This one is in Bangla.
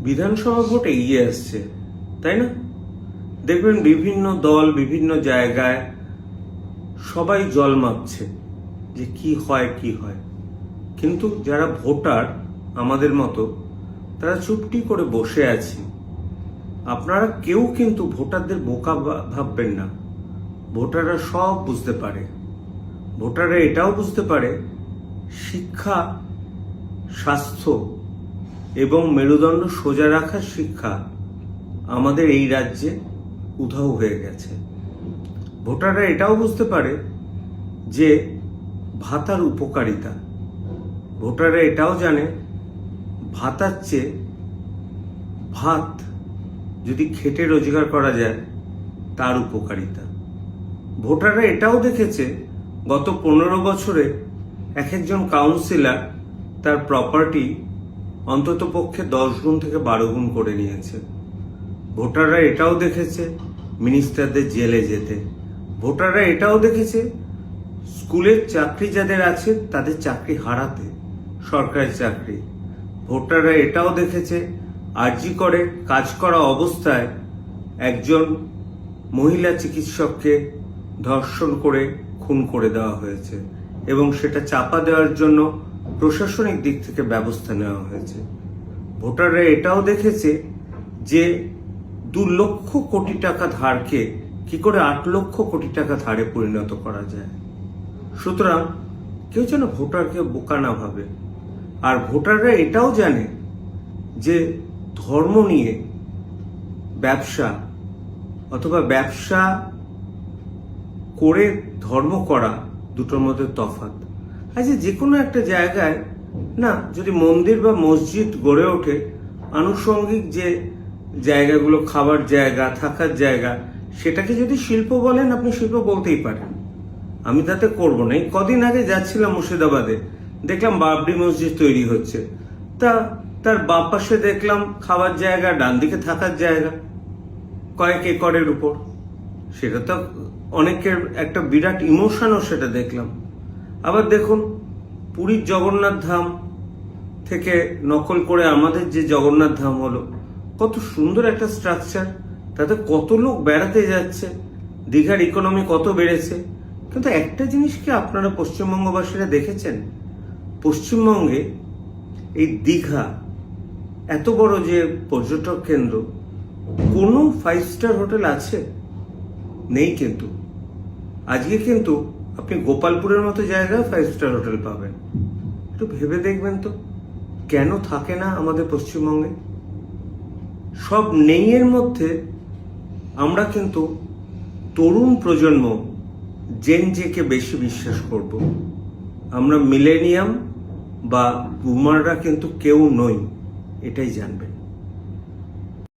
বিধানসভা ভোট এগিয়ে আসছে, তাই না? দেখবেন বিভিন্ন দল বিভিন্ন জায়গায় সবাই জল মাপছে যে কি হয় কি হয়, কিন্তু যারা ভোটার আমাদের মতো তারা চুপটি করে বসে আছি। আপনারা কেউ কিন্তু ভোটারদের বোকা ভাববেন না। ভোটাররা সব বুঝতে পারে। ভোটাররা এটাও বুঝতে পারে শিক্ষা, স্বাস্থ্য এবং মেরুদণ্ড সোজা রাখার শিক্ষা আমাদের এই রাজ্যে উধাও হয়ে গেছে। ভোটাররা এটাও বুঝতে পারে যে ভাতার উপকারিতা। ভোটাররা এটাও জানে ভাতার চেয়ে ভাত যদি খেটে রোজগার করা যায় তার উপকারিতা। ভোটাররা এটাও দেখেছে গত 15 বছরে এক একজন কাউন্সিলর তার প্রপার্টি অন্তত পক্ষে 10 গুণ থেকে 12 গুণ করে নিয়েছে। ভোটাররা এটাও দেখেছে মিনিস্টারদের জেলে যেতে। ভোটাররা এটাও দেখেছে স্কুলের চাকরি যাদের আছে তাদের চাকরি হারাতে, সরকারি চাকরি। ভোটাররা এটাও দেখেছে আরজি করে কাজ করা অবস্থায় একজন মহিলা চিকিৎসককে ধর্ষণ করে খুন করে দেওয়া হয়েছে এবং সেটা চাপা দেওয়ার জন্য প্রশাসনিক দিক থেকে ব্যবস্থা নেওয়া হয়েছে। ভোটাররা এটাও দেখেছে যে 2 লক্ষ কোটি টাকা ধারকে কি করে 8 লক্ষ কোটি টাকা ধারে পরিণত করা যায়। সুতরাং কেউ যেন ভোটারকে বোকা না ভাবে। আর ভোটাররা এটাও জানে যে ধর্ম নিয়ে ব্যবসা অথবা ব্যবসা করে ধর্ম করা দুটোর মধ্যে তফাৎ। আচ্ছা, যে কোনো একটা জায়গায় না যদি মন্দির বা মসজিদ গড়ে ওঠে, আনুষঙ্গিক যে জায়গাগুলো, খাবার জায়গা, থাকার জায়গা, সেটাকে যদি শিল্প বলেন আপনি শিল্প বলতেই পারেন, আমি তাতে করবো না। এই কদিন আগে যাচ্ছিলাম মুর্শিদাবাদে, দেখলাম বাবরি মসজিদ তৈরি হচ্ছে, তার বাঁ পাশে দেখলাম খাবার জায়গা, ডান দিকে থাকার জায়গা, কয়েক একরের উপর। সেটা তো অনেকের একটা বিরাট ইমোশনও সেটা দেখলাম। আবার দেখুন পুরীর জগন্নাথ ধাম থেকে নকল করে আমাদের যে জগন্নাথ ধাম হলো, কত সুন্দর একটা স্ট্রাকচার, তাতে কত লোক বেড়াতে যাচ্ছে, দীঘার ইকোনমি কত বেড়েছে। কিন্তু একটা জিনিস কি আপনারা পশ্চিমবঙ্গবাসীরা দেখেছেন? পশ্চিমবঙ্গে এই দীঘা এত বড় যে পর্যটক কেন্দ্র, কোনো 5 স্টার হোটেল আছে? নেই। কিন্তু আজকে কিন্তু আপনি গোপালপুরের মতো জায়গায় 5 স্টার হোটেল পাবেন। একটু ভেবে দেখবেন তো কেন থাকে না আমাদের পশ্চিমবঙ্গে? সব নেইয়ের মধ্যে আমরা কিন্তু তরুণ প্রজন্ম জেন জেকে বেশি বিশ্বাস করব। আমরা মিলেনিয়াম বা বুমাররা কিন্তু কেউ নই, এটাই জানবেন।